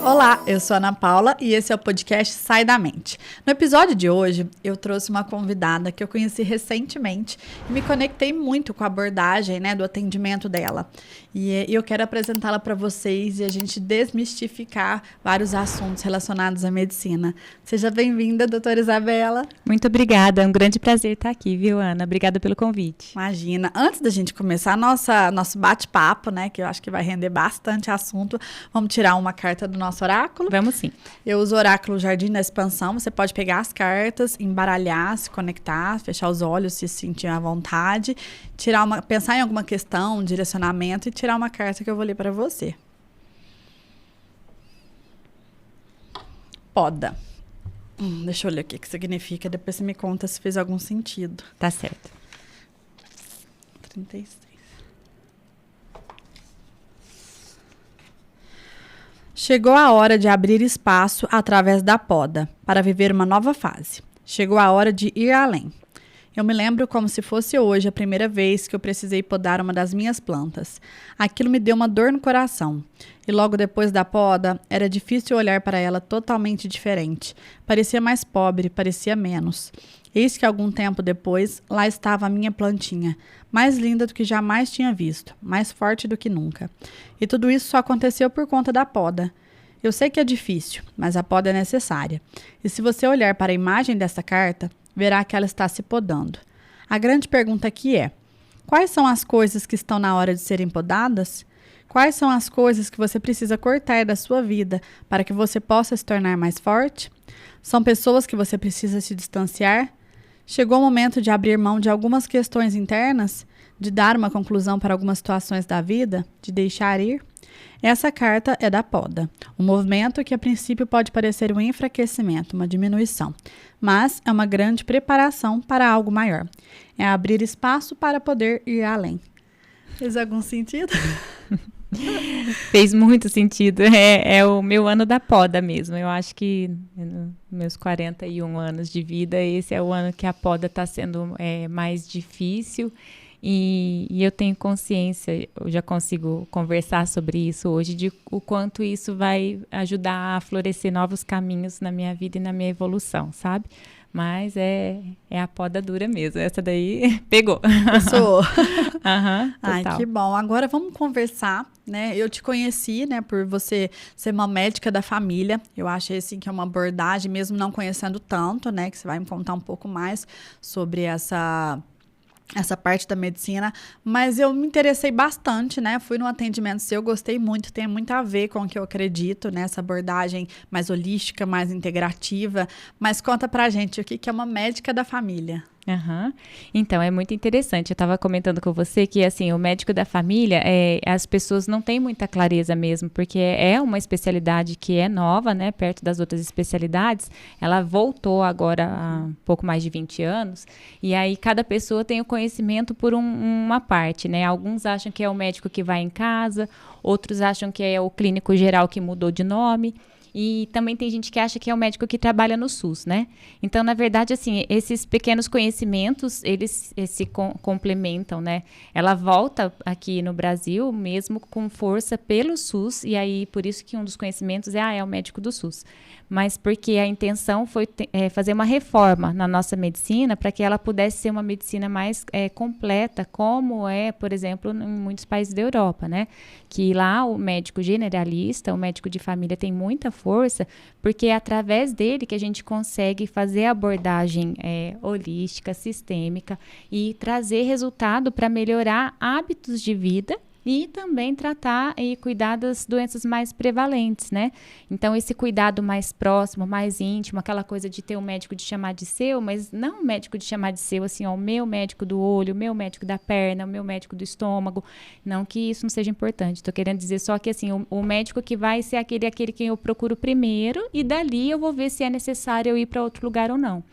Olá, eu sou a Ana Paula e esse é o podcast Sai da Mente. No episódio de hoje, eu trouxe uma convidada que eu conheci recentemente e me conectei muito com a abordagem, do atendimento dela. E eu quero apresentá-la para vocês e a gente desmistificar vários assuntos relacionados à medicina. Seja bem-vinda, doutora Isabela. Muito obrigada, é um grande prazer estar aqui, viu, Ana? Obrigada pelo convite. Imagina. Antes da gente começar nosso bate-papo, que eu acho que vai render bastante assunto, vamos tirar uma carta do nosso oráculo? Vamos sim. Eu uso o oráculo Jardim da Expansão. Você pode pegar as cartas, embaralhar, se conectar, fechar os olhos se sentir à vontade, pensar em alguma questão, um direcionamento e tirar uma carta que eu vou ler para você. Poda. Deixa eu ler o que significa, depois você me conta se fez algum sentido. Tá certo. 36. Chegou a hora de abrir espaço através da poda, para viver uma nova fase. Chegou a hora de ir além. Eu me lembro como se fosse hoje a primeira vez que eu precisei podar uma das minhas plantas. Aquilo me deu uma dor no coração. E logo depois da poda, era difícil olhar para ela totalmente diferente. Parecia mais pobre, parecia menos. Eis que algum tempo depois, lá estava a minha plantinha, mais linda do que jamais tinha visto, mais forte do que nunca. E tudo isso só aconteceu por conta da poda. Eu sei que é difícil, mas a poda é necessária. E se você olhar para a imagem dessa carta, verá que ela está se podando. A grande pergunta aqui é: quais são as coisas que estão na hora de serem podadas? Quais são as coisas que você precisa cortar da sua vida para que você possa se tornar mais forte? São pessoas que você precisa se distanciar? Chegou o momento de abrir mão de algumas questões internas? De dar uma conclusão para algumas situações da vida? De deixar ir? Essa carta é da poda, um movimento que a princípio pode parecer um enfraquecimento, uma diminuição, mas é uma grande preparação para algo maior. É abrir espaço para poder ir além. Fez algum sentido? Fez muito sentido. É o meu ano da poda mesmo. Eu acho que nos meus 41 anos de vida, esse é o ano que a poda está sendo mais difícil. E eu tenho consciência, eu já consigo conversar sobre isso hoje, de o quanto isso vai ajudar a florescer novos caminhos na minha vida e na minha evolução, sabe? Mas é a poda dura mesmo. Essa daí pegou. Sou. Ai, que bom. Agora vamos conversar, Eu te conheci, por você ser uma médica da família. Eu achei, assim, que é uma abordagem, mesmo não conhecendo tanto, que você vai me contar um pouco mais sobre essa parte da medicina, mas eu me interessei bastante, Fui no atendimento seu, gostei muito, tem muito a ver com o que eu acredito, Essa abordagem mais holística, mais integrativa. Mas conta pra gente o que é uma médica da família. Então, é muito interessante. Eu estava comentando com você que, assim, o médico da família, as pessoas não têm muita clareza mesmo, porque é uma especialidade que é nova, perto das outras especialidades. Ela voltou agora há um pouco mais de 20 anos, e aí cada pessoa tem o conhecimento por uma parte, Alguns acham que é o médico que vai em casa, outros acham que é o clínico geral que mudou de nome. E também tem gente que acha que é o médico que trabalha no SUS, Então, na verdade, assim, esses pequenos conhecimentos, eles se complementam, Ela volta aqui no Brasil mesmo com força pelo SUS, e aí por isso que um dos conhecimentos é o médico do SUS. Mas porque a intenção foi fazer uma reforma na nossa medicina para que ela pudesse ser uma medicina mais completa, como por exemplo, em muitos países da Europa, Que lá o médico generalista, o médico de família tem muita força, porque é através dele que a gente consegue fazer a abordagem holística, sistêmica e trazer resultado para melhorar hábitos de vida e também tratar e cuidar das doenças mais prevalentes, Então, esse cuidado mais próximo, mais íntimo, aquela coisa de ter um médico de chamar de seu, mas não um médico de chamar de seu, assim, o meu médico do olho, o meu médico da perna, o meu médico do estômago. Não que isso não seja importante, estou querendo dizer só que, assim, o médico que vai ser aquele que eu procuro primeiro e dali eu vou ver se é necessário eu ir para outro lugar ou não.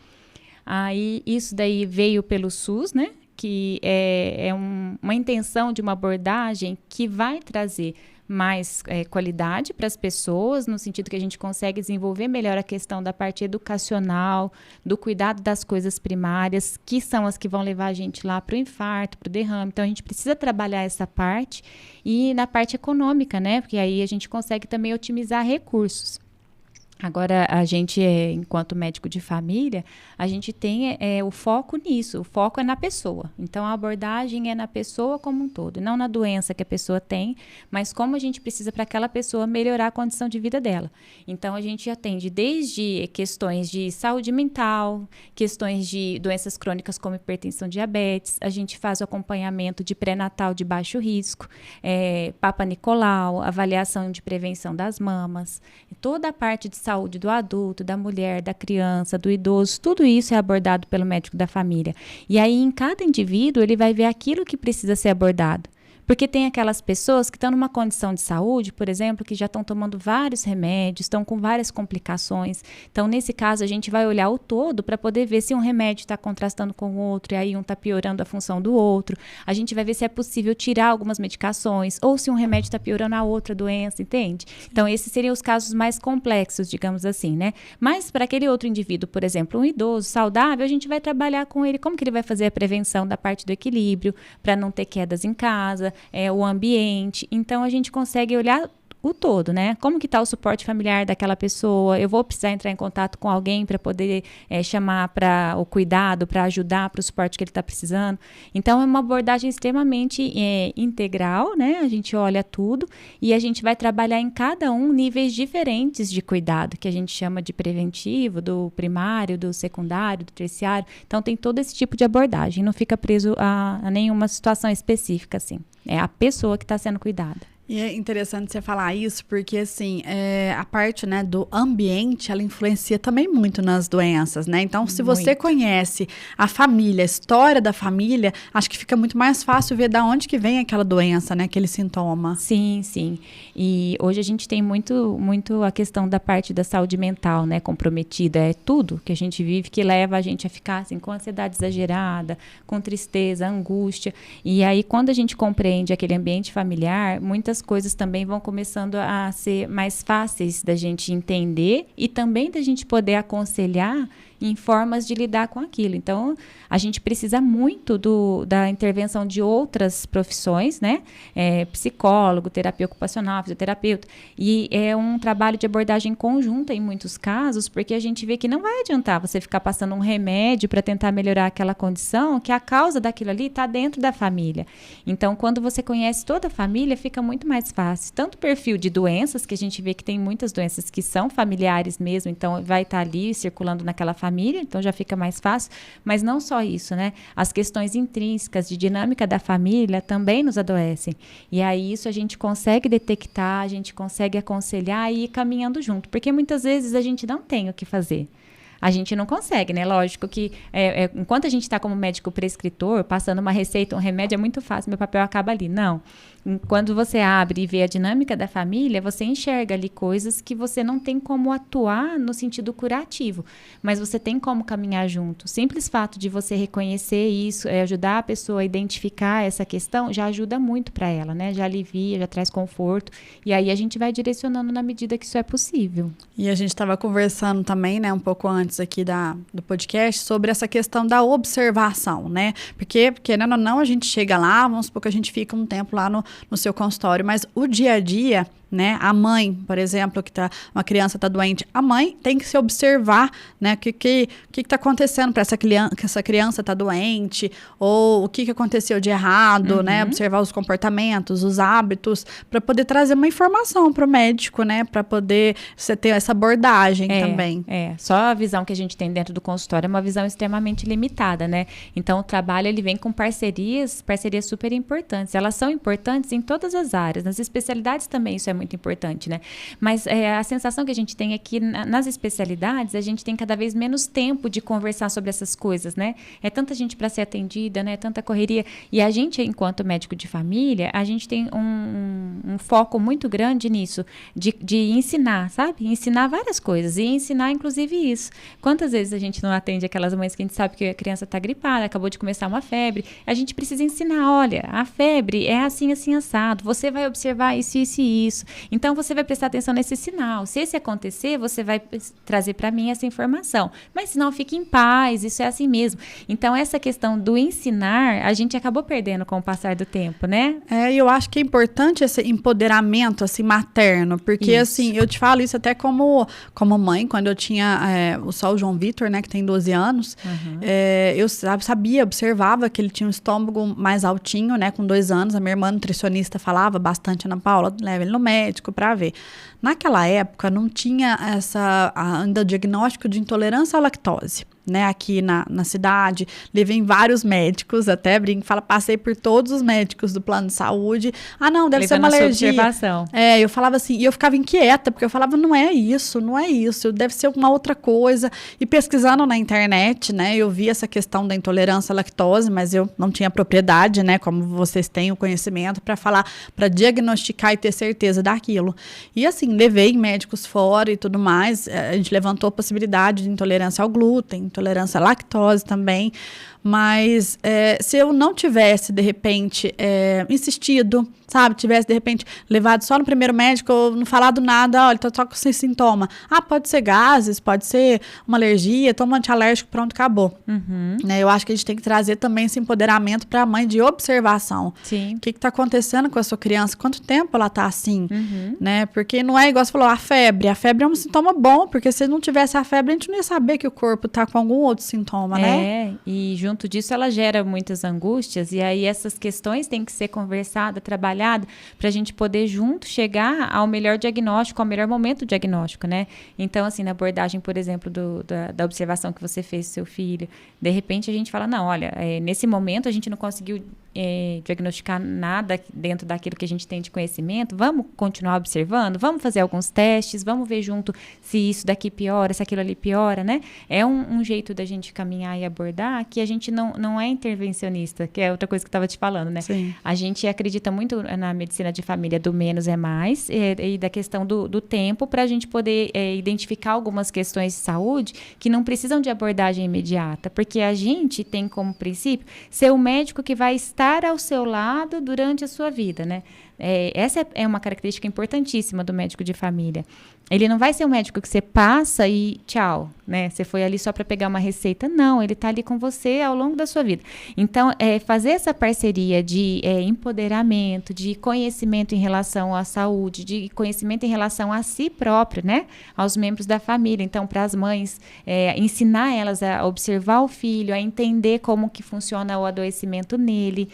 Aí, isso daí veio pelo SUS, que é uma intenção de uma abordagem que vai trazer mais qualidade para as pessoas, no sentido que a gente consegue desenvolver melhor a questão da parte educacional, do cuidado das coisas primárias, que são as que vão levar a gente lá para o infarto, para o derrame. Então, a gente precisa trabalhar essa parte e na parte econômica, né? Porque aí a gente consegue também otimizar recursos. Agora, a gente, enquanto médico de família, a gente tem o foco nisso, o foco é na pessoa. Então, a abordagem é na pessoa como um todo, não na doença que a pessoa tem, mas como a gente precisa para aquela pessoa melhorar a condição de vida dela. Então, a gente atende desde questões de saúde mental, questões de doenças crônicas como hipertensão, diabetes, a gente faz o acompanhamento de pré-natal de baixo risco, Papa Nicolau, avaliação de prevenção das mamas, toda a parte de saúde do adulto, da mulher, da criança, do idoso, tudo isso é abordado pelo médico da família. E aí, em cada indivíduo, ele vai ver aquilo que precisa ser abordado. Porque tem aquelas pessoas que estão numa condição de saúde, por exemplo, que já estão tomando vários remédios, estão com várias complicações. Então, nesse caso, a gente vai olhar o todo para poder ver se um remédio está contrastando com o outro, e aí um está piorando a função do outro. A gente vai ver se é possível tirar algumas medicações, ou se um remédio está piorando a outra doença, entende? Então, esses seriam os casos mais complexos, digamos assim, né? Mas, para aquele outro indivíduo, por exemplo, um idoso saudável, a gente vai trabalhar com ele, como que ele vai fazer a prevenção da parte do equilíbrio, para não ter quedas em casa, o ambiente. Então, a gente consegue olhar o todo, né? Como que está o suporte familiar daquela pessoa? Eu vou precisar entrar em contato com alguém para poder chamar para o cuidado, para ajudar, para o suporte que ele está precisando. Então, é uma abordagem extremamente integral, né? A gente olha tudo e a gente vai trabalhar em cada um níveis diferentes de cuidado, que a gente chama de preventivo, do primário, do secundário, do terciário. Então, tem todo esse tipo de abordagem, não fica preso a nenhuma situação específica, assim. É a pessoa que está sendo cuidada. E é interessante você falar isso, porque assim, a parte, né, do ambiente, ela influencia também muito nas doenças, né? Então, se você conhece a família, a história da família, acho que fica muito mais fácil ver de onde que vem aquela doença, né, aquele sintoma. Sim, sim. E hoje a gente tem muito a questão da parte da saúde mental, né, comprometida. É tudo que a gente vive que leva a gente a ficar assim, com ansiedade exagerada, com tristeza, angústia. E aí, quando a gente compreende aquele ambiente familiar, muitas coisas também vão começando a ser mais fáceis da gente entender e também da gente poder aconselhar em formas de lidar com aquilo. Então, a gente precisa muito da intervenção de outras profissões, né? Psicólogo, terapia ocupacional, fisioterapeuta. E é um trabalho de abordagem conjunta em muitos casos, porque a gente vê que não vai adiantar você ficar passando um remédio para tentar melhorar aquela condição, que a causa daquilo ali está dentro da família. Então, quando você conhece toda a família, fica muito mais fácil. Tanto o perfil de doenças, que a gente vê que tem muitas doenças que são familiares mesmo, então vai estar ali circulando naquela família, então já fica mais fácil, mas não só isso, né? As questões intrínsecas de dinâmica da família também nos adoecem. E aí isso a gente consegue detectar, a gente consegue aconselhar e ir caminhando junto, porque muitas vezes a gente não tem o que fazer. A gente não consegue, né? Lógico que enquanto a gente está como médico prescritor, passando uma receita, um remédio, é muito fácil, meu papel acaba ali. Não. Quando você abre e vê a dinâmica da família, você enxerga ali coisas que você não tem como atuar no sentido curativo, mas você tem como caminhar junto. O simples fato de você reconhecer isso, ajudar a pessoa a identificar essa questão, já ajuda muito para ela, né? Já alivia, já traz conforto, e aí a gente vai direcionando na medida que isso é possível. E a gente estava conversando também, né, um pouco antes aqui do podcast, sobre essa questão da observação, né? Porque, querendo ou não, a gente chega lá, vamos supor que a gente fica um tempo lá no seu consultório, mas o dia a dia, né? A mãe, por exemplo, uma criança está doente, a mãe tem que se observar, né? O que está acontecendo para que essa criança está doente, ou o que aconteceu de errado, né? Observar os comportamentos, os hábitos, para poder trazer uma informação para o médico, né? Para poder você ter essa abordagem também. Só a visão que a gente tem dentro do consultório é uma visão extremamente limitada, né? Então, o trabalho, ele vem com parcerias super importantes. Elas são importantes em todas as áreas, nas especialidades também isso é muito importante, né? Mas a sensação que a gente tem é que nas especialidades a gente tem cada vez menos tempo de conversar sobre essas coisas, né? É tanta gente para ser atendida, né? Tanta correria. E a gente, enquanto médico de família, a gente tem um foco muito grande nisso, de ensinar, sabe? Ensinar várias coisas, e ensinar inclusive isso. Quantas vezes a gente não atende aquelas mães que a gente sabe que a criança está gripada, acabou de começar uma febre, a gente precisa ensinar, olha, a febre é assim, assim, assado, você vai observar isso, isso e isso, então você vai prestar atenção nesse sinal, se esse acontecer, você vai trazer para mim essa informação, mas senão fique em paz, isso é assim mesmo. Então essa questão do ensinar, a gente acabou perdendo com o passar do tempo, né? E eu acho que é importante esse empoderamento, assim, materno, porque, assim, eu te falo isso até como mãe, quando eu tinha só o João Vitor, né, que tem 12 anos, eu sabia, observava que ele tinha um estômago mais altinho, né, com 2 anos, a minha irmã nutricionista falava bastante, Ana Paula, leva ele no médico para ver. Naquela época, não tinha ainda o diagnóstico de intolerância à lactose, né, aqui na cidade, levei em vários médicos, até brinco, passei por todos os médicos do plano de saúde, não, deve ser uma alergia. Observação. Eu falava assim, e eu ficava inquieta, porque eu falava, não é isso, deve ser alguma outra coisa, e pesquisando na internet, né, eu vi essa questão da intolerância à lactose, mas eu não tinha propriedade, né, como vocês têm o conhecimento, para falar, para diagnosticar e ter certeza daquilo. E assim, levei médicos fora e tudo mais, a gente levantou a possibilidade de intolerância ao glúten, intolerância à lactose também, mas se eu não tivesse, de repente, insistido, sabe, tivesse, de repente, levado só no primeiro médico, ou não falado nada, olha, tá só com esse sintoma. Pode ser gases, pode ser uma alergia, toma um antialérgico, pronto, acabou. Né, eu acho que a gente tem que trazer também esse empoderamento para a mãe de observação. Sim. O que está acontecendo com a sua criança? Quanto tempo ela está assim? Né? Porque não é igual você falou, a febre é um sintoma bom, porque se não tivesse a febre, a gente não ia saber que o corpo está com algum outro sintoma, né? E junto disso ela gera muitas angústias, e aí essas questões têm que ser conversadas, trabalhadas, para a gente poder junto chegar ao melhor diagnóstico, ao melhor momento do diagnóstico, né? Então, assim, na abordagem, por exemplo, da observação que você fez do seu filho, de repente a gente fala, não, olha, nesse momento a gente não conseguiu diagnosticar nada dentro daquilo que a gente tem de conhecimento, vamos continuar observando, vamos fazer alguns testes, vamos ver junto se isso daqui piora, se aquilo ali piora, né? É um jeito da gente caminhar e abordar que a gente não é intervencionista, que é outra coisa que eu estava te falando, né? Sim. A gente acredita muito na medicina de família do menos é mais, e da questão do tempo, para a gente poder identificar algumas questões de saúde que não precisam de abordagem imediata, porque a gente tem como princípio ser o médico que vai estar ao seu lado durante a sua vida, né? Essa é uma característica importantíssima do médico de família. Ele não vai ser um médico que você passa e tchau, né? Você foi ali só para pegar uma receita. Não, ele está ali com você ao longo da sua vida. Então, fazer essa parceria de empoderamento, de conhecimento em relação à saúde, de conhecimento em relação a si próprio, né? Aos membros da família. Então, para as mães, ensinar elas a observar o filho, a entender como que funciona o adoecimento nele,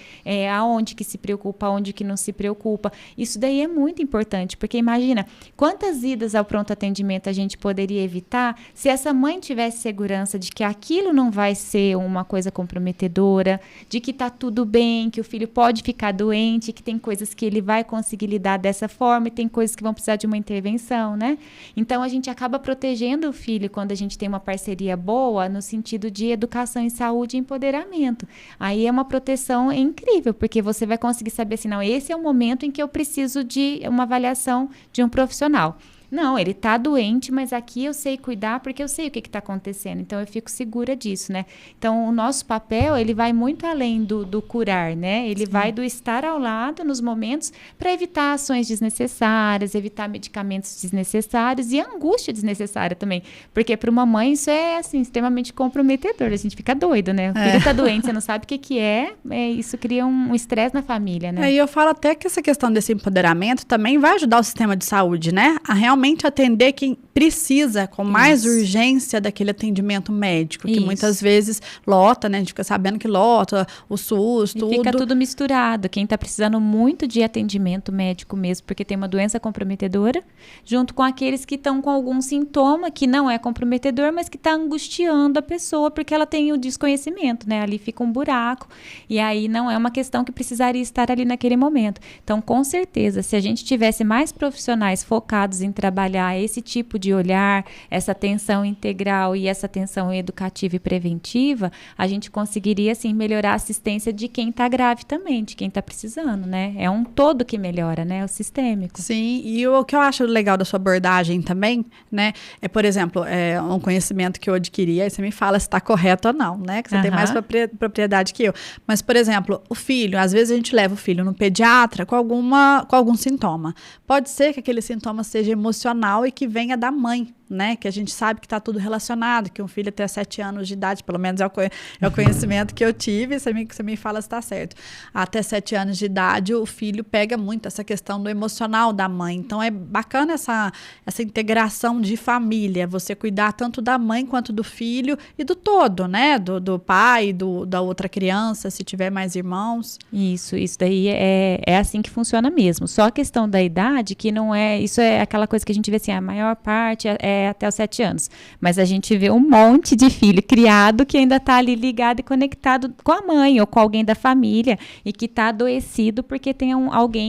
aonde que se preocupa, aonde que não se preocupa. Isso daí é muito importante, porque imagina quantas idas ao pronto atendimento a gente poderia evitar se essa mãe tivesse segurança de que aquilo não vai ser uma coisa comprometedora, de que está tudo bem, que o filho pode ficar doente, que tem coisas que ele vai conseguir lidar dessa forma e tem coisas que vão precisar de uma intervenção, né? Então, a gente acaba protegendo o filho quando a gente tem uma parceria boa no sentido de educação em saúde e empoderamento. Aí é uma proteção incrível, porque você vai conseguir saber assim, não, esse é o momento em que eu preciso de uma avaliação de um profissional. Não, ele está doente, mas aqui eu sei cuidar porque eu sei o que está acontecendo. Então, eu fico segura disso, né? Então, o nosso papel, ele vai muito além do curar, né? Ele vai do estar ao lado nos momentos para evitar ações desnecessárias, evitar medicamentos desnecessários e angústia desnecessária também. Porque para uma mãe isso é, assim, extremamente comprometedor. A gente fica doido, né? O filho está doente, você não sabe o que é. Isso cria um estresse na família, né? E eu falo até que essa questão desse empoderamento também vai ajudar o sistema de saúde, né? A realmente atender quem precisa com mais urgência daquele atendimento médico, que muitas vezes lota, né? A gente fica sabendo que lota, o SUS, tudo. Fica tudo misturado. Quem está precisando muito de atendimento médico mesmo, porque tem uma doença comprometedora, junto com aqueles que estão com algum sintoma que não é comprometedor, mas que está angustiando a pessoa, porque ela tem o desconhecimento, né? Ali fica um buraco, e aí não é uma questão que precisaria estar ali naquele momento. Então, com certeza, se a gente tivesse mais profissionais focados em trabalhar esse tipo de olhar, essa atenção integral e essa atenção educativa e preventiva, a gente conseguiria, assim, melhorar a assistência de quem está grave também, de quem está precisando, né? É um todo que melhora, né? O sistêmico. Sim, e o que eu acho legal da sua abordagem também, né? É, por exemplo, um conhecimento que eu adquiri, aí você me fala se está correto ou não, né? Que você tem mais propriedade que eu. Mas, por exemplo, o filho, às vezes a gente leva o filho no pediatra com algum sintoma. Pode ser que aquele sintoma seja emocional e que venha da mãe, né? Que a gente sabe que está tudo relacionado, que um filho até 7 anos de idade, pelo menos é o conhecimento que eu tive, você me fala se está certo. Até 7 anos de idade, o filho pega muito essa questão do emocional da mãe. Então, é bacana essa integração de família, você cuidar tanto da mãe quanto do filho e do todo, né? Do pai, da outra criança, se tiver mais irmãos. Isso daí é assim que funciona mesmo. Só a questão da idade, que não é... Isso é aquela coisa que a gente vê assim, a maior parte é até os 7 anos. Mas a gente vê um monte de filho criado que ainda está ali ligado e conectado com a mãe ou com alguém da família e que está adoecido porque tem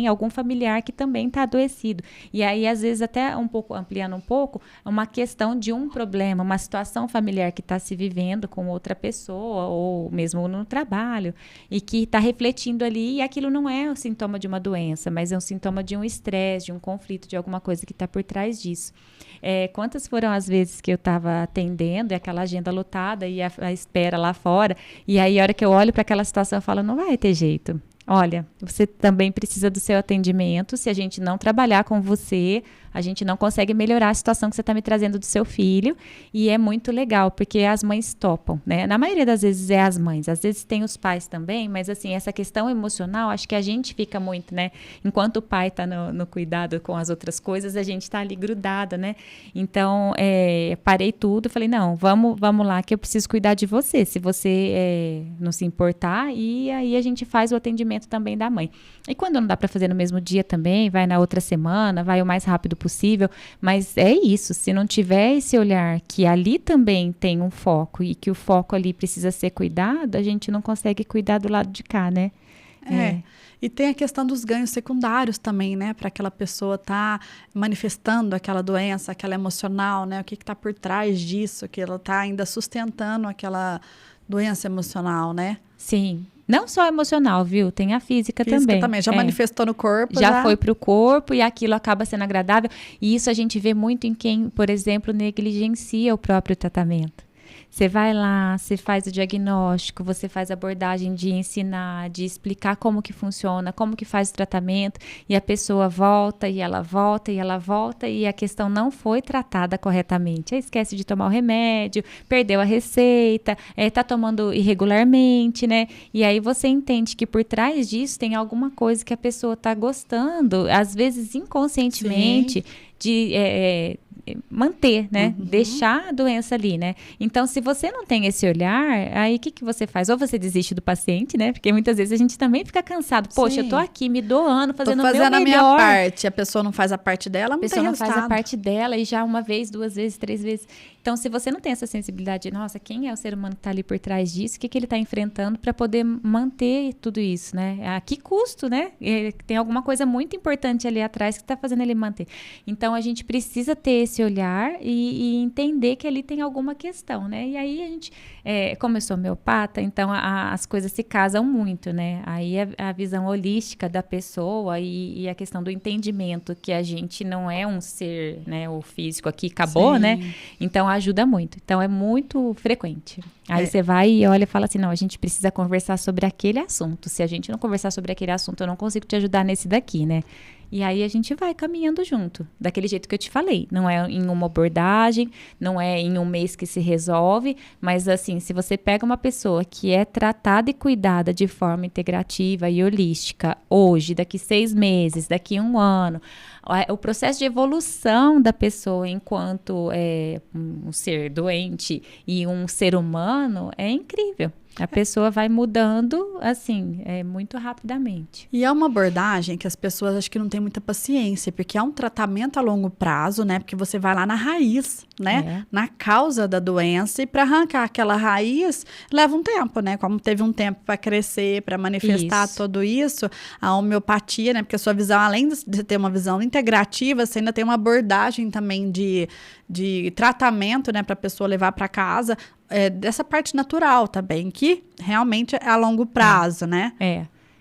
algum familiar que também está adoecido. E aí, às vezes, até ampliando um pouco, uma questão de um problema, uma situação familiar que está se vivendo com outra pessoa ou mesmo no trabalho e que está refletindo ali, e aquilo não é um sintoma de uma doença, mas é um sintoma de um estresse, de um conflito, de alguma coisa que está por trás disso. Quantas foram as vezes que eu estava atendendo e aquela agenda lotada e a espera lá fora, e aí a hora que eu olho para aquela situação eu falo, não vai ter jeito. Olha, você também precisa do seu atendimento. Se a gente não trabalhar com você, a gente não consegue melhorar a situação que você está me trazendo do seu filho. E é muito legal, porque as mães topam, né? Na maioria das vezes é as mães. Às vezes tem os pais também, mas assim, essa questão emocional, acho que a gente fica muito, né? Enquanto o pai está no cuidado com as outras coisas, a gente está ali grudada, né? Então, parei tudo, falei, não, vamos lá, que eu preciso cuidar de você. Se você não se importar, e aí a gente faz o atendimento também da mãe. E quando não dá para fazer no mesmo dia também, vai na outra semana, vai o mais rápido possível, mas é isso, se não tiver esse olhar que ali também tem um foco e que o foco ali precisa ser cuidado, a gente não consegue cuidar do lado de cá, né? E tem a questão dos ganhos secundários também, né? Para aquela pessoa estar manifestando aquela doença, aquela emocional, né? O que está por trás disso, que ela está ainda sustentando aquela doença emocional, né? Sim. Não só emocional, viu? Tem a física também. Já manifestou no corpo. Já foi para o corpo e aquilo acaba sendo agradável. E isso a gente vê muito em quem, por exemplo, negligencia o próprio tratamento. Você vai lá, você faz o diagnóstico, você faz a abordagem de ensinar, de explicar como que funciona, como que faz o tratamento, e a pessoa volta, e ela volta, e ela volta, e a questão não foi tratada corretamente. Aí esquece de tomar o remédio, perdeu a receita, tá tomando irregularmente, né? E aí você entende que por trás disso tem alguma coisa que a pessoa tá gostando, às vezes inconscientemente, de manter, né? Deixar a doença ali, né? Então, se você não tem esse olhar, aí o que você faz? Ou você desiste do paciente, né? Porque muitas vezes a gente também fica cansado. Poxa, eu tô aqui me doando, fazendo o meu melhor. A minha parte. A pessoa não faz a parte dela, não tem resultado. A pessoa não faz a parte dela e já uma vez, 2 vezes, 3 vezes. Então, se você não tem essa sensibilidade, nossa, quem é o ser humano que tá ali por trás disso? O que ele tá enfrentando para poder manter tudo isso, né? A que custo, né? Tem alguma coisa muito importante ali atrás que tá fazendo ele manter. Então, a gente precisa ter esse olhar e entender que ali tem alguma questão, né? E aí a gente, como eu sou homeopata, então as coisas se casam muito, né? Aí a visão holística da pessoa e a questão do entendimento que a gente não é um ser, né? O físico aqui acabou, Sim. né? Então ajuda muito. Então é muito frequente. Aí você vai e olha e fala assim, não, a gente precisa conversar sobre aquele assunto. Se a gente não conversar sobre aquele assunto, eu não consigo te ajudar nesse daqui, né? E aí a gente vai caminhando junto, daquele jeito que eu te falei. Não é em uma abordagem, não é em um mês que se resolve, mas assim, se você pega uma pessoa que é tratada e cuidada de forma integrativa e holística hoje, daqui 6 meses, daqui 1 ano, o processo de evolução da pessoa enquanto um ser doente e um ser humano é incrível. A pessoa vai mudando, assim, muito rapidamente. E é uma abordagem que as pessoas acho que não têm muita paciência, porque é um tratamento a longo prazo, né? Porque você vai lá na raiz, né? Na causa da doença, e para arrancar aquela raiz leva um tempo, né? Como teve um tempo para crescer, para manifestar tudo isso, a homeopatia, né? Porque a sua visão, além de ter uma visão integrativa, você ainda tem uma abordagem também de tratamento, né? Para a pessoa levar para casa. Dessa parte natural também, que realmente é a longo prazo, né?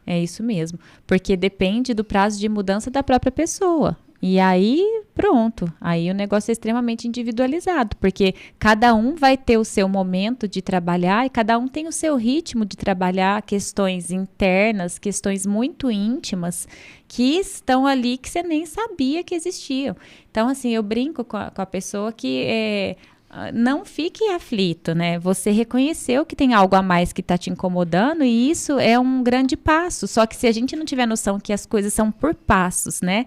É isso mesmo. Porque depende do prazo de mudança da própria pessoa. E aí, pronto. Aí o negócio é extremamente individualizado, porque cada um vai ter o seu momento de trabalhar e cada um tem o seu ritmo de trabalhar questões internas, questões muito íntimas que estão ali que você nem sabia que existiam. Então, assim, eu brinco com a pessoa que não fique aflito, né? Você reconheceu que tem algo a mais que está te incomodando e isso é um grande passo. Só que se a gente não tiver noção que as coisas são por passos, né?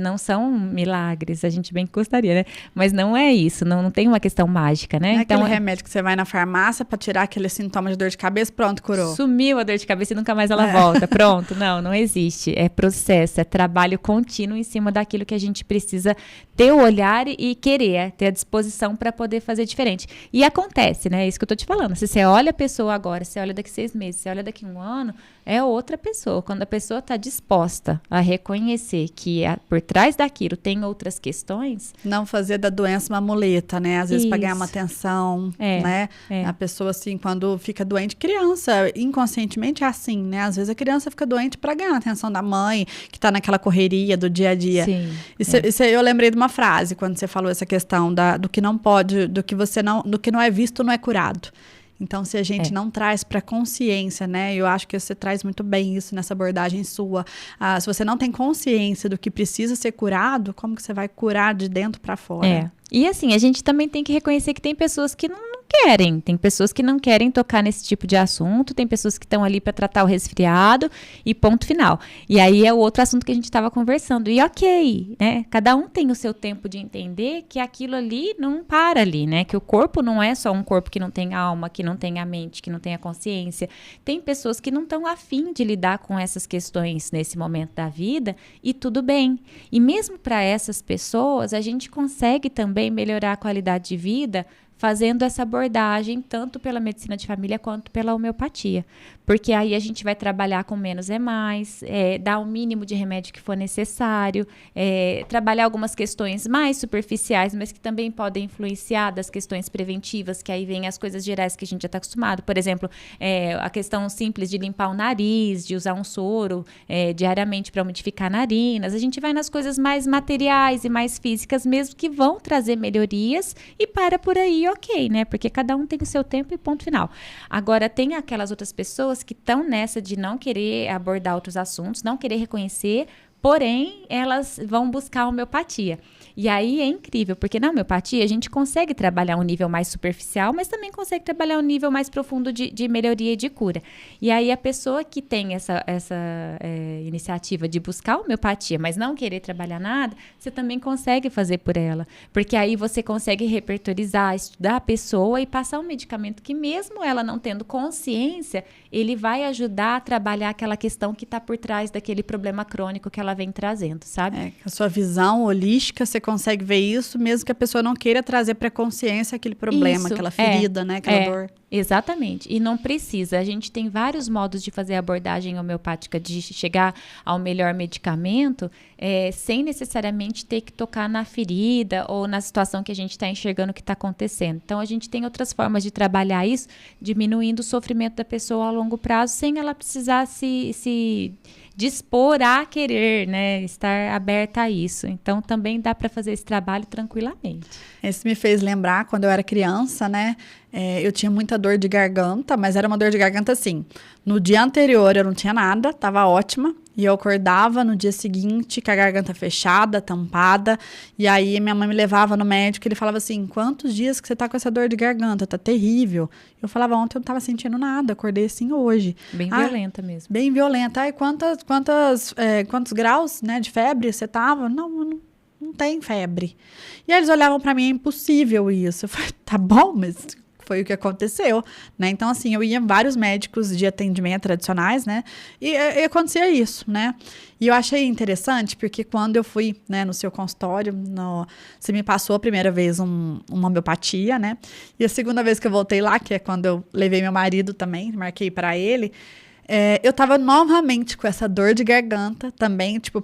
Não são milagres, a gente bem gostaria, né? Mas não é isso, não tem uma questão mágica, né? Não é aquele remédio que você vai na farmácia para tirar aquele sintoma de dor de cabeça, pronto, curou. Sumiu a dor de cabeça e nunca mais ela volta, pronto. Não existe. É processo, é trabalho contínuo em cima daquilo que a gente precisa ter o olhar e querer, ter a disposição para poder fazer diferente. E acontece, né? É isso que eu tô te falando. Se você olha a pessoa agora, você olha daqui 6 meses, você olha daqui 1 ano, é outra pessoa. Quando a pessoa está disposta a reconhecer que por trás daquilo tem outras questões... Não fazer da doença uma muleta, né? Às vezes para ganhar uma atenção, né? A pessoa, assim, quando fica doente, criança, inconscientemente é assim, né? Às vezes a criança fica doente para ganhar a atenção da mãe, que está naquela correria do dia a dia. Sim. Eu lembrei de uma frase, quando você falou essa questão do que não pode, do que não é visto, não é curado. Então, se a gente não traz para consciência, né? Eu acho que você traz muito bem isso nessa abordagem sua. Se você não tem consciência do que precisa ser curado, como que você vai curar de dentro para fora? E assim, a gente também tem que reconhecer que tem pessoas que não querem. Tem pessoas que não querem tocar nesse tipo de assunto, tem pessoas que estão ali para tratar o resfriado e ponto final. E aí é o outro assunto que a gente estava conversando. E ok, né? Cada um tem o seu tempo de entender que aquilo ali não para ali, né? Que o corpo não é só um corpo que não tem alma, que não tem a mente, que não tem a consciência. Tem pessoas que não estão afim de lidar com essas questões nesse momento da vida e tudo bem. E mesmo para essas pessoas, a gente consegue também melhorar a qualidade de vida fazendo essa abordagem tanto pela medicina de família quanto pela homeopatia. Porque aí a gente vai trabalhar com menos é mais, dar o mínimo de remédio que for necessário, trabalhar algumas questões mais superficiais, mas que também podem influenciar das questões preventivas, que aí vem as coisas gerais que a gente já está acostumado. Por exemplo, a questão simples de limpar o nariz, de usar um soro diariamente para umidificar narinas. A gente vai nas coisas mais materiais e mais físicas mesmo, que vão trazer melhorias e para por aí, ok, né? Porque cada um tem o seu tempo e ponto final. Agora, tem aquelas outras pessoas que estão nessa de não querer abordar outros assuntos, não querer reconhecer, porém, elas vão buscar a homeopatia. E aí é incrível, porque na homeopatia a gente consegue trabalhar um nível mais superficial, mas também consegue trabalhar um nível mais profundo de melhoria e de cura. E aí a pessoa que tem essa iniciativa de buscar a homeopatia, mas não querer trabalhar nada, você também consegue fazer por ela. Porque aí você consegue repertorizar, estudar a pessoa e passar um medicamento que mesmo ela não tendo consciência, ele vai ajudar a trabalhar aquela questão que está por trás daquele problema crônico que ela vem trazendo, sabe? A sua visão holística, você consegue ver isso, mesmo que a pessoa não queira trazer para consciência aquele problema, aquela ferida, né? Aquela dor. Exatamente. E não precisa. A gente tem vários modos de fazer a abordagem homeopática, de chegar ao melhor medicamento, sem necessariamente ter que tocar na ferida ou na situação que a gente está enxergando que está acontecendo. Então, a gente tem outras formas de trabalhar isso, diminuindo o sofrimento da pessoa a longo prazo, sem ela precisar se dispor a querer, né, estar aberta a isso. Então, também dá para fazer esse trabalho tranquilamente. Isso me fez lembrar, quando eu era criança, né, eu tinha muita dor de garganta, mas era uma dor de garganta assim. No dia anterior eu não tinha nada, estava ótima, e eu acordava no dia seguinte com a garganta fechada, tampada, e aí minha mãe me levava no médico e ele falava assim, quantos dias que você tá com essa dor de garganta? Tá terrível. Eu falava, ontem eu não tava sentindo nada, acordei assim hoje. Bem violenta mesmo. Bem violenta. Ai, quantos graus, né, de febre você tava? Não tem febre. E aí eles olhavam pra mim, é impossível isso. Eu falei, tá bom, mas foi o que aconteceu, né? Então, assim, eu ia em vários médicos de atendimento tradicionais, né? E acontecia isso, né? E eu achei interessante, porque quando eu fui, né, no seu consultório, você me passou a primeira vez uma homeopatia, né? E a segunda vez que eu voltei lá, que é quando eu levei meu marido também, marquei para ele, eu tava novamente com essa dor de garganta também, tipo,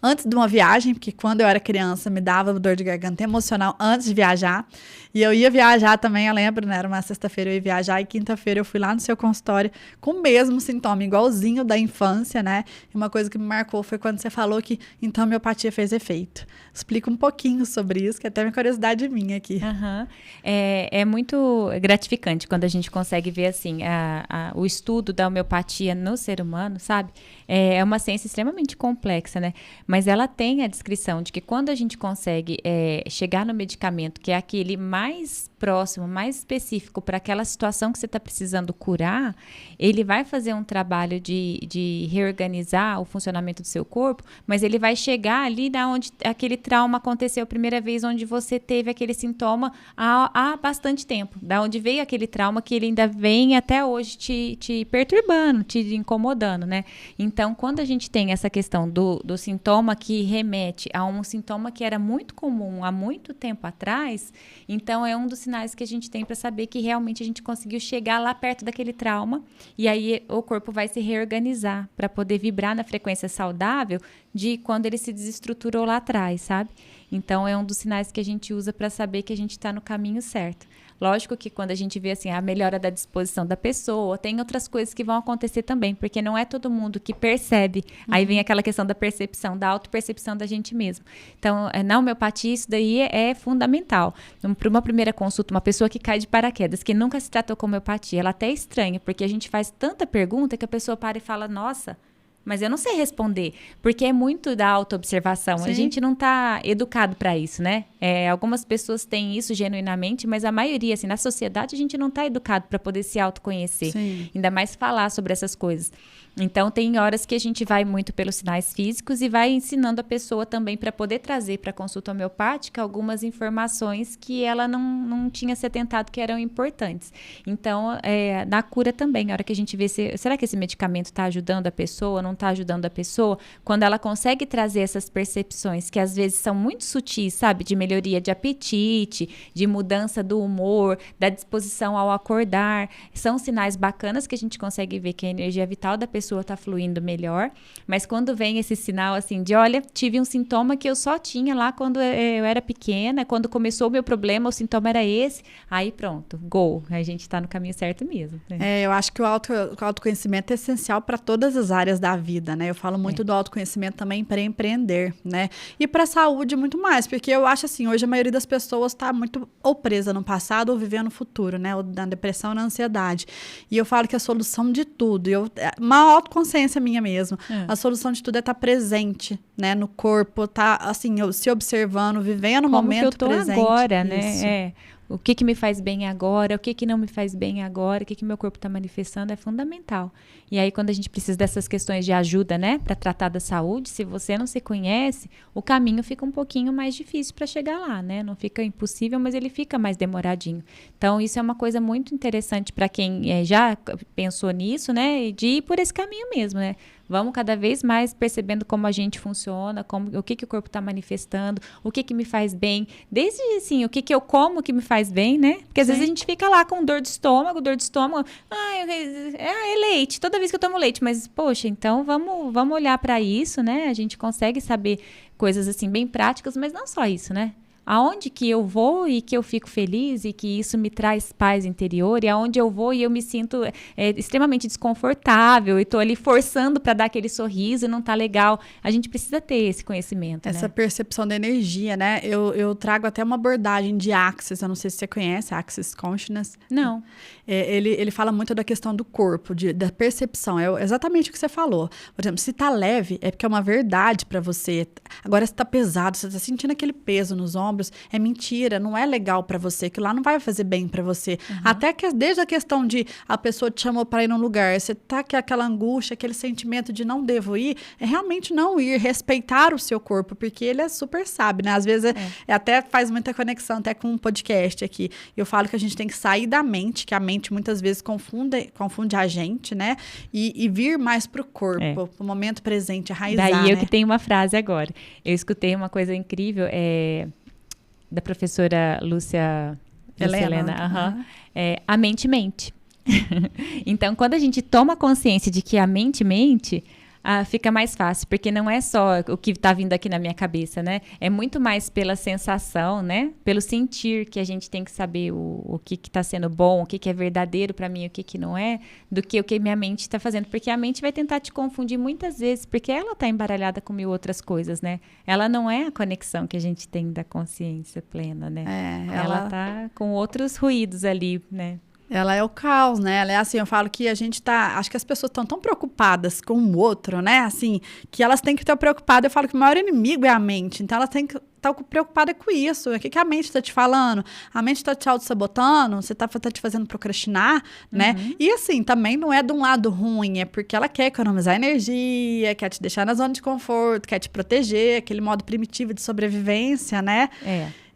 antes de uma viagem, porque quando eu era criança me dava dor de garganta emocional antes de viajar. E eu ia viajar também, eu lembro, né? Era uma sexta-feira eu ia viajar e quinta-feira eu fui lá no seu consultório com o mesmo sintoma, igualzinho da infância, né? E uma coisa que me marcou foi quando você falou que então a homeopatia fez efeito. Explica um pouquinho sobre isso, que é até uma curiosidade minha aqui. Uhum. É muito gratificante quando a gente consegue ver assim o estudo da homeopatia no ser humano, sabe? É uma ciência extremamente complexa, né? Mas ela tem a descrição de que quando a gente consegue chegar no medicamento, que é aquele mais próximo, mais específico para aquela situação que você está precisando curar, ele vai fazer um trabalho de reorganizar o funcionamento do seu corpo, mas ele vai chegar ali da onde aquele trauma aconteceu a primeira vez, onde você teve aquele sintoma há bastante tempo, da onde veio aquele trauma que ele ainda vem até hoje te perturbando, te incomodando, né? Então, quando a gente tem essa questão do sintoma que remete a um sintoma que era muito comum há muito tempo atrás, então é um dos sinais que a gente tem para saber que realmente a gente conseguiu chegar lá perto daquele trauma e aí o corpo vai se reorganizar para poder vibrar na frequência saudável de quando ele se desestruturou lá atrás, sabe? Então, é um dos sinais que a gente usa para saber que a gente está no caminho certo. Lógico que quando a gente vê assim, a melhora da disposição da pessoa, tem outras coisas que vão acontecer também, porque não é todo mundo que percebe. Aí vem aquela questão da percepção, da autopercepção da gente mesmo. Então, na homeopatia, isso daí é fundamental. Para uma primeira consulta, uma pessoa que cai de paraquedas, que nunca se tratou com homeopatia, ela até estranha, porque a gente faz tanta pergunta que a pessoa para e fala, nossa, mas eu não sei responder, porque é muito da autoobservação. Sim. A gente não está educado para isso, né? Algumas pessoas têm isso genuinamente, mas a maioria, assim, na sociedade, a gente não está educado para poder se autoconhecer. Sim. Ainda mais falar sobre essas coisas. Então, tem horas que a gente vai muito pelos sinais físicos e vai ensinando a pessoa também para poder trazer para a consulta homeopática algumas informações que ela não tinha se atentado que eram importantes. Então, na cura também, na hora que a gente vê será que esse medicamento está ajudando a pessoa, não está ajudando a pessoa, quando ela consegue trazer essas percepções que às vezes são muito sutis, sabe? De melhoria de apetite, de mudança do humor, da disposição ao acordar, são sinais bacanas que a gente consegue ver que a energia vital da pessoa está fluindo melhor, mas quando vem esse sinal assim de, olha, tive um sintoma que eu só tinha lá quando eu era pequena, quando começou o meu problema, o sintoma era esse, aí pronto, go, a gente está no caminho certo mesmo. Né? Eu acho que o autoconhecimento é essencial para todas as áreas da vida, né? Eu falo muito do autoconhecimento também para empreender, né? E para a saúde muito mais, porque eu acho assim, hoje a maioria das pessoas está muito ou presa no passado ou vivendo no futuro, né? Ou na depressão, na ansiedade. E eu falo que a solução de tudo, uma autoconsciência minha mesmo, a solução de tudo é estar presente, né? No corpo, tá assim, se observando, vivendo o momento presente. Como que eu tô agora, né? O que me faz bem agora, o que não me faz bem agora, o que meu corpo está manifestando é fundamental. E aí, quando a gente precisa dessas questões de ajuda, né, para tratar da saúde, se você não se conhece, o caminho fica um pouquinho mais difícil para chegar lá, né? Não fica impossível, mas ele fica mais demoradinho. Então, isso é uma coisa muito interessante para quem já pensou nisso, né, de ir por esse caminho mesmo, né? Vamos cada vez mais percebendo como a gente funciona, o que o corpo está manifestando, o que me faz bem. Desde, assim, o que eu como que me faz bem, né? Porque às vezes a gente fica lá com dor de estômago, é leite, toda vez que eu tomo leite. Mas, poxa, então vamos olhar para isso, né? A gente consegue saber coisas, assim, bem práticas, mas não só isso, né? Aonde que eu vou e que eu fico feliz e que isso me traz paz interior, e aonde eu vou e eu me sinto extremamente desconfortável e tô ali forçando para dar aquele sorriso e não tá legal. A gente precisa ter esse conhecimento, essa percepção da energia, né? Eu trago até uma abordagem de Access, eu não sei se você conhece, Access Consciousness. Não. Ele fala muito da questão do corpo, da percepção, é exatamente o que você falou. Por exemplo, se tá leve, é porque é uma verdade para você. Agora, se tá pesado, você tá sentindo aquele peso nos ombros, ombros. É mentira, não é legal pra você, que lá não vai fazer bem pra você. Até que desde a questão de a pessoa te chamou pra ir num lugar, você tá com aquela angústia, aquele sentimento de não devo ir, é realmente não ir, respeitar o seu corpo, porque ele é super sábio, né? Às vezes até faz muita conexão até com um podcast aqui. Eu falo que a gente tem que sair da mente, que a mente muitas vezes confunde a gente, né? E vir mais pro corpo, pro momento presente, arraizar, Daí eu né? que tenho uma frase agora. Eu escutei uma coisa incrível da professora Lúcia Helena. A mente mente. Então, quando a gente toma consciência de que a mente mente, fica mais fácil, porque não é só o que está vindo aqui na minha cabeça, né? É muito mais pela sensação, né? Pelo sentir que a gente tem que saber o que está sendo bom, o que é verdadeiro para mim, o que não é, do que o que minha mente está fazendo. Porque a mente vai tentar te confundir muitas vezes, porque ela está embaralhada com mil outras coisas, né? Ela não é a conexão que a gente tem da consciência plena, né? Ela está com outros ruídos ali, né? Ela é o caos, né? Ela é assim, eu falo que a gente acho que as pessoas estão tão preocupadas com o outro, né? Assim, que elas têm que estar preocupadas. Eu falo que o maior inimigo é a mente. Então, elas têm que estar preocupada com isso. O que a mente está te falando? A mente está te auto-sabotando? Você tá te fazendo procrastinar, né? E assim, também não é de um lado ruim, é porque ela quer economizar energia, quer te deixar na zona de conforto, quer te proteger, aquele modo primitivo de sobrevivência, né?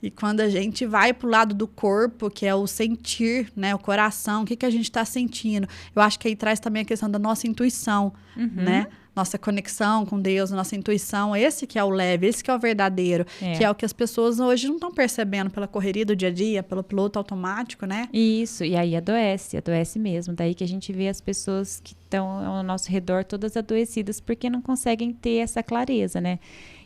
E quando a gente vai pro lado do corpo, que é o sentir, né? O coração, o que a gente está sentindo? Eu acho que aí traz também a questão da nossa intuição, né? Nossa conexão com Deus, nossa intuição, esse que é o leve, esse que é o verdadeiro, que é o que as pessoas hoje não estão percebendo pela correria do dia a dia, pelo piloto automático, né? Isso, e aí adoece mesmo. Daí que a gente vê as pessoas que estão ao nosso redor todas adoecidas porque não conseguem ter essa clareza, né?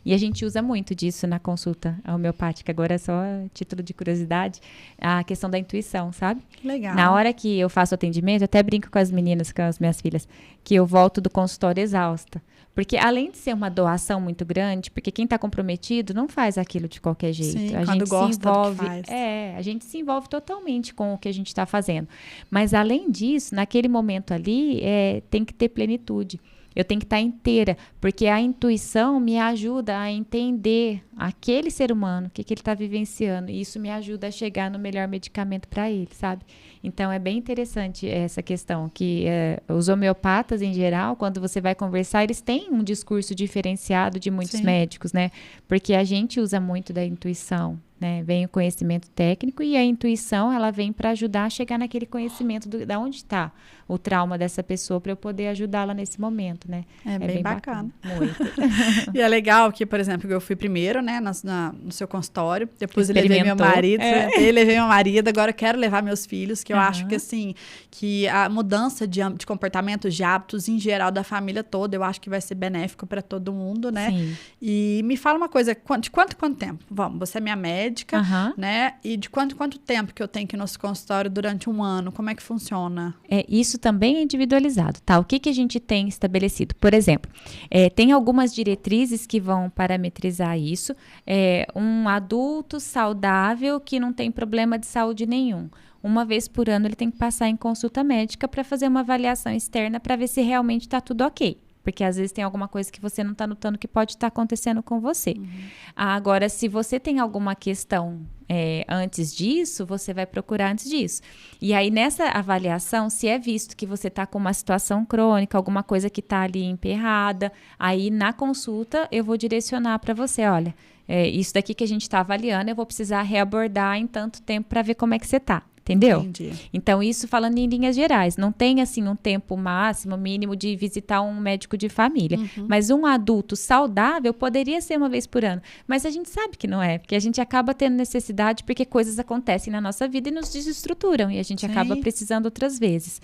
E a gente usa muito disso na consulta homeopática. Agora é só título de curiosidade, a questão da intuição, sabe? Legal. Na hora que eu faço atendimento, eu até brinco com as meninas, com as minhas filhas, que eu volto do consultório exausta. Porque além de ser uma doação muito grande, porque quem está comprometido não faz aquilo de qualquer jeito. Sim, a quando gente gosta se envolve, do que faz. a gente se envolve totalmente com o que a gente está fazendo. Mas além disso, naquele momento ali, tem que ter plenitude. Eu tenho que estar inteira, porque a intuição me ajuda a entender aquele ser humano, o que ele está vivenciando. E isso me ajuda a chegar no melhor medicamento para ele, sabe? Então, é bem interessante essa questão, que os homeopatas, em geral, quando você vai conversar, eles têm um discurso diferenciado de muitos médicos, né? Porque a gente usa muito da intuição, né? Vem o conhecimento técnico e a intuição, ela vem para ajudar a chegar naquele conhecimento de onde está o trauma dessa pessoa, para eu poder ajudá-la nesse momento, né? É bem bacana. Muito. E é legal que, por exemplo, eu fui primeiro, né, no seu consultório, depois eu levei meu marido, eu levei meu marido, agora eu quero levar meus filhos, que eu acho que, assim, que a mudança de comportamentos, de hábitos, em geral, da família toda, eu acho que vai ser benéfico para todo mundo, né? Sim. E me fala uma coisa, de quanto tempo? Vamos, você é minha médica, né? E de quanto tempo que eu tenho que ir no nosso consultório durante um ano? Como é que funciona? Isso também é individualizado, tá? O que a gente tem estabelecido? Por exemplo, tem algumas diretrizes que vão parametrizar isso. Um adulto saudável que não tem problema de saúde nenhum. Uma vez por ano ele tem que passar em consulta médica para fazer uma avaliação externa para ver se realmente está tudo ok. Porque às vezes tem alguma coisa que você não está notando que pode estar acontecendo com você. Agora, se você tem alguma questão antes disso, você vai procurar antes disso. E aí, nessa avaliação, se é visto que você está com uma situação crônica, alguma coisa que está ali emperrada, aí na consulta eu vou direcionar para você, olha, isso daqui que a gente está avaliando, eu vou precisar reabordar em tanto tempo para ver como é que você está. Entendeu? Entendi. Então, isso falando em linhas gerais. Não tem, assim, um tempo máximo, mínimo de visitar um médico de família. Mas um adulto saudável poderia ser uma vez por ano. Mas a gente sabe que não é. Porque a gente acaba tendo necessidade porque coisas acontecem na nossa vida e nos desestruturam. E a gente acaba precisando outras vezes.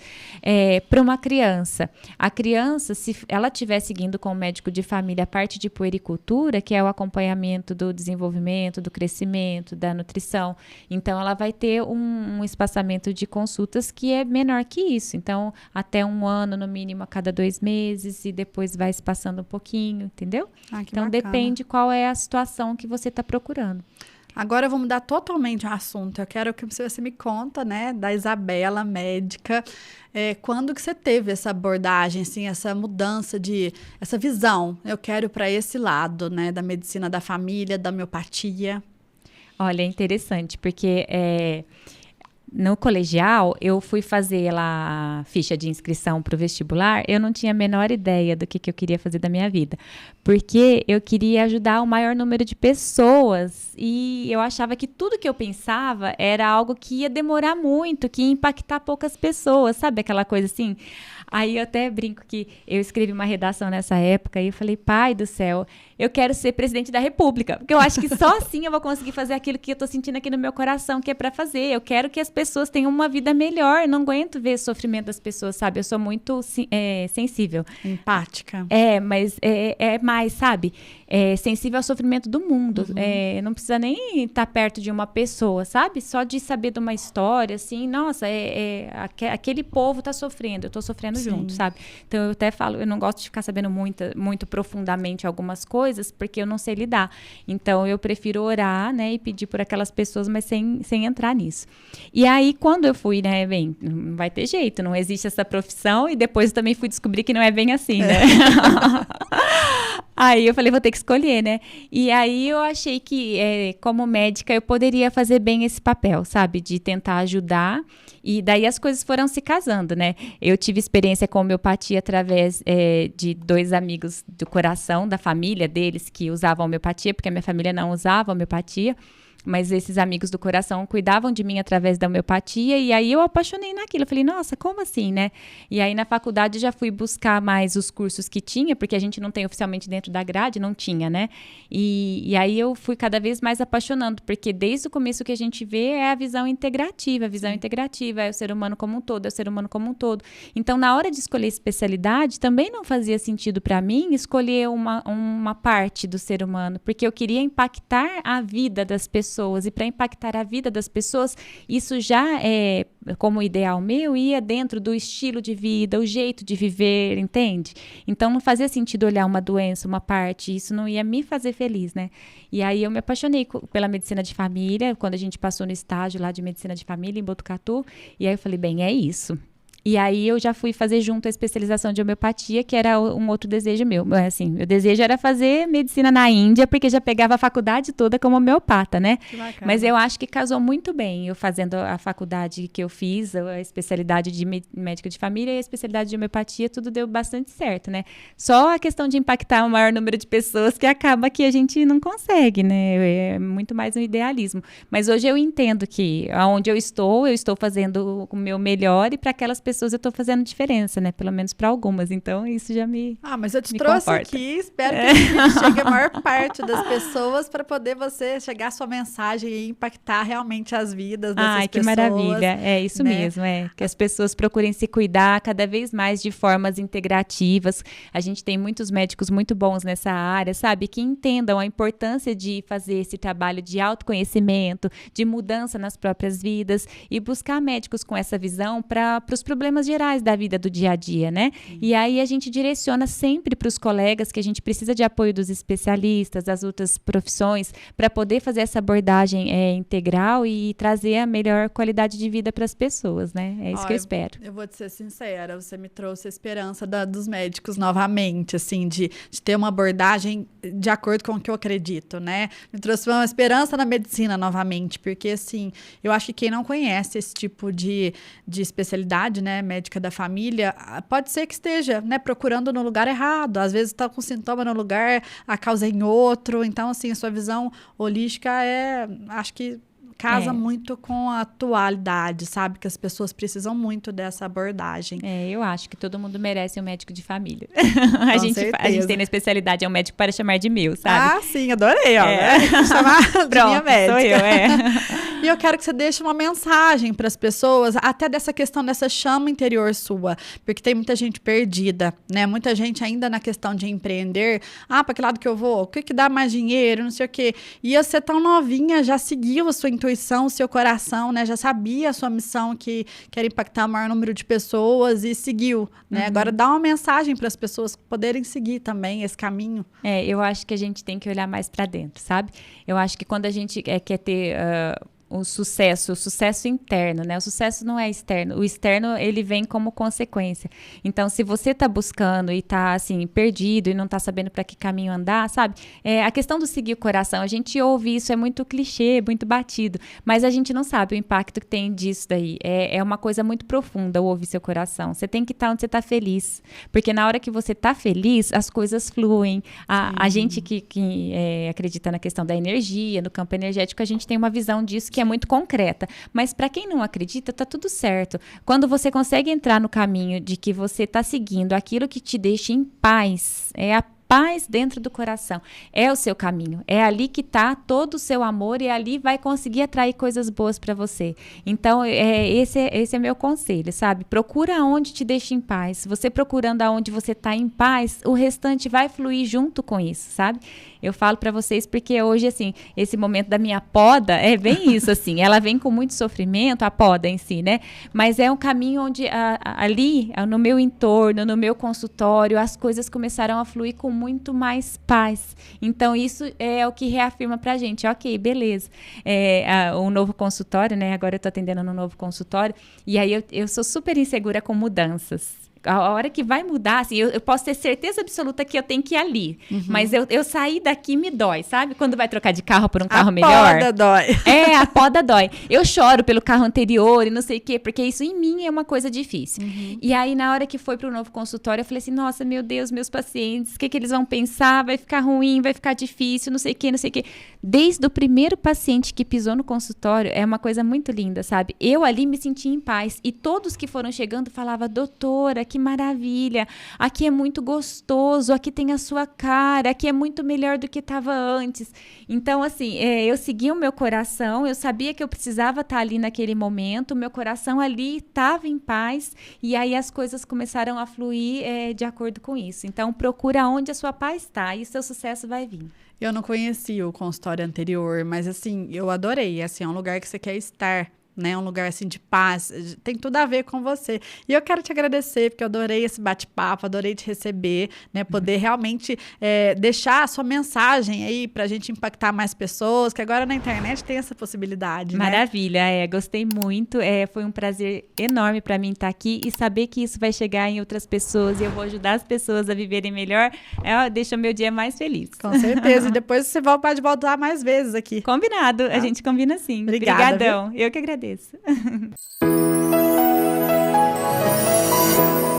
Para uma criança, a criança, se ela estiver seguindo com o médico de família a parte de puericultura, que é o acompanhamento do desenvolvimento, do crescimento, da nutrição, então ela vai ter um espaçamento de consultas que é menor que isso. Então, até um ano, no mínimo, a cada 2 meses, e depois vai espaçando um pouquinho, entendeu? Que então, bacana. depende qual é a situação que você está procurando. Agora eu vou mudar totalmente o assunto. Eu quero que você me conta, né, da Isabela, médica, quando que você teve essa abordagem, assim, essa mudança essa visão? Eu quero para esse lado, né, da medicina da família, da homeopatia. Olha, é interessante, porque no colegial, eu fui fazer lá a ficha de inscrição para o vestibular, eu não tinha a menor ideia do que eu queria fazer da minha vida, porque eu queria ajudar o maior número de pessoas e eu achava que tudo que eu pensava era algo que ia demorar muito, que ia impactar poucas pessoas, sabe aquela coisa assim? Aí eu até brinco que eu escrevi uma redação nessa época e eu falei, pai do céu, eu quero ser presidente da República, porque eu acho que só assim eu vou conseguir fazer aquilo que eu tô sentindo aqui no meu coração, que é para fazer. Eu quero que as pessoas tenham uma vida melhor, eu não aguento ver o sofrimento das pessoas, sabe? Eu sou muito sensível. Empática. Mas é mais, sabe? Sensível ao sofrimento do mundo. Não precisa nem estar perto de uma pessoa, sabe? Só de saber de uma história, assim, nossa, aquele povo tá sofrendo, eu tô sofrendo junto, sabe? Então, eu até falo, eu não gosto de ficar sabendo muito profundamente algumas coisas, porque eu não sei lidar. Então, eu prefiro orar, né, e pedir por aquelas pessoas, mas sem entrar nisso. E aí, quando eu fui, né, bem, não vai ter jeito, não existe essa profissão, e depois eu também fui descobrir que não é bem assim, né? Aí eu falei, vou ter que escolher, né? E aí eu achei que, como médica, eu poderia fazer bem esse papel, sabe? De tentar ajudar. E daí as coisas foram se casando, né? Eu tive experiência com homeopatia através de 2 amigos do coração, da família deles, que usavam homeopatia, porque a minha família não usava homeopatia. Mas esses amigos do coração cuidavam de mim através da homeopatia, e aí eu apaixonei naquilo. Eu falei, nossa, como assim, né? E aí na faculdade já fui buscar mais os cursos que tinha, porque a gente não tem oficialmente dentro da grade, não tinha, né? E aí eu fui cada vez mais apaixonando, porque desde o começo o que a gente vê é a visão integrativa. A visão integrativa é o ser humano como um todo, é o ser humano como um todo. Então, na hora de escolher especialidade, também não fazia sentido para mim escolher uma parte do ser humano, porque eu queria impactar a vida das pessoas. E para impactar a vida das pessoas, isso já é, como ideal meu, ia dentro do estilo de vida, o jeito de viver, entende? Então, não fazia sentido olhar uma doença, uma parte, isso não ia me fazer feliz, né? E aí eu me apaixonei pela medicina de família, quando a gente passou no estágio lá de medicina de família em Botucatu, e aí eu falei, bem, é isso. E aí eu já fui fazer junto a especialização de homeopatia, que era um outro desejo meu. Assim, meu desejo era fazer medicina na Índia, porque já pegava a faculdade toda como homeopata, né? Que bacana. Mas eu acho que casou muito bem. Eu fazendo a faculdade que eu fiz, a especialidade de médica de família e a especialidade de homeopatia, tudo deu bastante certo, né? Só a questão de impactar o maior número de pessoas que acaba que a gente não consegue, né? É muito mais um idealismo. Mas hoje eu entendo que aonde eu estou fazendo o meu melhor, e para aquelas pessoas eu estou fazendo diferença, né? Pelo menos para algumas. Então, isso já me mas eu te me trouxe conforta. aqui, espero que chegue a maior parte das pessoas para poder você chegar a sua mensagem e impactar realmente as vidas dessas Ai, que pessoas. maravilha. É isso mesmo, que as pessoas procurem se cuidar cada vez mais de formas integrativas. A gente tem muitos médicos muito bons nessa área, sabe? Que entendam a importância de fazer esse trabalho de autoconhecimento, de mudança nas próprias vidas e buscar médicos com essa visão para os problemas gerais da vida do dia a dia, né? E aí a gente direciona sempre para os colegas que a gente precisa de apoio dos especialistas, das outras profissões, para poder fazer essa abordagem integral e trazer a melhor qualidade de vida para as pessoas, né? É isso que eu espero. Eu vou te ser sincera, você me trouxe a esperança dos médicos novamente, assim, de ter uma abordagem de acordo com o que eu acredito, né? Me trouxe uma esperança na medicina novamente, porque, assim, eu acho que quem não conhece esse tipo de especialidade, né, médica da família, pode ser que esteja, né, procurando no lugar errado, às vezes está com sintoma no lugar, a causa é em outro, então, assim, a sua visão holística acho que casa muito com a atualidade, sabe? Que as pessoas precisam muito dessa abordagem. Eu acho que todo mundo merece um médico de família. Com a gente certeza. tem na especialidade, é um médico para chamar de meu, sabe? Ah, sim, adorei, ó. Chamar de minha médica. Sou eu, E eu quero que você deixe uma mensagem para as pessoas, até dessa questão dessa chama interior sua, porque tem muita gente perdida, né? Muita gente ainda na questão de empreender. Para que lado que eu vou? O que dá mais dinheiro? Não sei o quê. E você tão novinha, já seguiu a sua intuição, o seu coração, né? Já sabia a sua missão, que era impactar o maior número de pessoas, e seguiu, né? Agora dá uma mensagem para as pessoas poderem seguir também esse caminho. Eu acho que a gente tem que olhar mais para dentro, sabe? Eu acho que quando a gente quer ter o sucesso interno, né? O sucesso não é externo. O externo, ele vem como consequência. Então, se você tá buscando e tá, assim, perdido e não tá sabendo para que caminho andar, sabe? A questão do seguir o coração, a gente ouve isso, é muito clichê, muito batido, mas a gente não sabe o impacto que tem disso daí. É uma coisa muito profunda, ouvir seu coração. Você tem que estar onde você tá feliz, porque na hora que você tá feliz, as coisas fluem. A gente que acredita na questão da energia, no campo energético, a gente tem uma visão disso que é muito concreta. Mas para quem não acredita, tá tudo certo. Quando você consegue entrar no caminho de que você tá seguindo aquilo que te deixa em paz, a paz dentro do coração, é o seu caminho, é ali que está todo o seu amor e ali vai conseguir atrair coisas boas para você. Então, esse é meu conselho, sabe? Procura onde te deixa em paz. Você procurando aonde você está em paz, o restante vai fluir junto com isso, sabe? Eu falo para vocês porque hoje, assim, esse momento da minha poda é bem isso, assim, ela vem com muito sofrimento, a poda em si, né? Mas é um caminho onde ali, no meu entorno, no meu consultório, as coisas começaram a fluir com muito mais paz. Então, isso é o que reafirma pra gente. Ok, beleza. Um novo consultório, né? Agora eu tô atendendo no novo consultório. E aí, eu sou super insegura com mudanças. A hora que vai mudar, assim, eu posso ter certeza absoluta que eu tenho que ir ali. Mas eu sair daqui me dói, sabe? Quando vai trocar de carro por um carro melhor. A poda dói. A poda dói. Eu choro pelo carro anterior e não sei o quê, porque isso em mim é uma coisa difícil. E aí, na hora que foi pro novo consultório, eu falei assim, nossa, meu Deus, meus pacientes, o que eles vão pensar? Vai ficar ruim, vai ficar difícil, não sei o quê, não sei o quê. Desde o primeiro paciente que pisou no consultório, é uma coisa muito linda, sabe? Eu ali me senti em paz. E todos que foram chegando falavam, doutora, que maravilha, aqui é muito gostoso, aqui tem a sua cara, aqui é muito melhor do que estava antes. Então, assim, eu segui o meu coração, eu sabia que eu precisava estar ali naquele momento, o meu coração ali estava em paz, e aí as coisas começaram a fluir de acordo com isso. Então, procura onde a sua paz está e o seu sucesso vai vir. Eu não conhecia o consultório anterior, mas, assim, eu adorei. Assim, é um lugar que você quer estar, né? Um lugar, assim, de paz. Tem tudo a ver com você. E eu quero te agradecer, porque eu adorei esse bate-papo, adorei te receber, né? Poder realmente deixar a sua mensagem aí pra gente impactar mais pessoas, que agora na internet tem essa possibilidade, né? Maravilha, gostei muito. Foi um prazer enorme pra mim estar aqui e saber que isso vai chegar em outras pessoas e eu vou ajudar as pessoas a viverem melhor. Deixa o meu dia mais feliz. Com certeza. E depois você pode voltar mais vezes aqui. Combinado. A gente combina sim. Obrigada. Obrigadão. Eu que agradeço.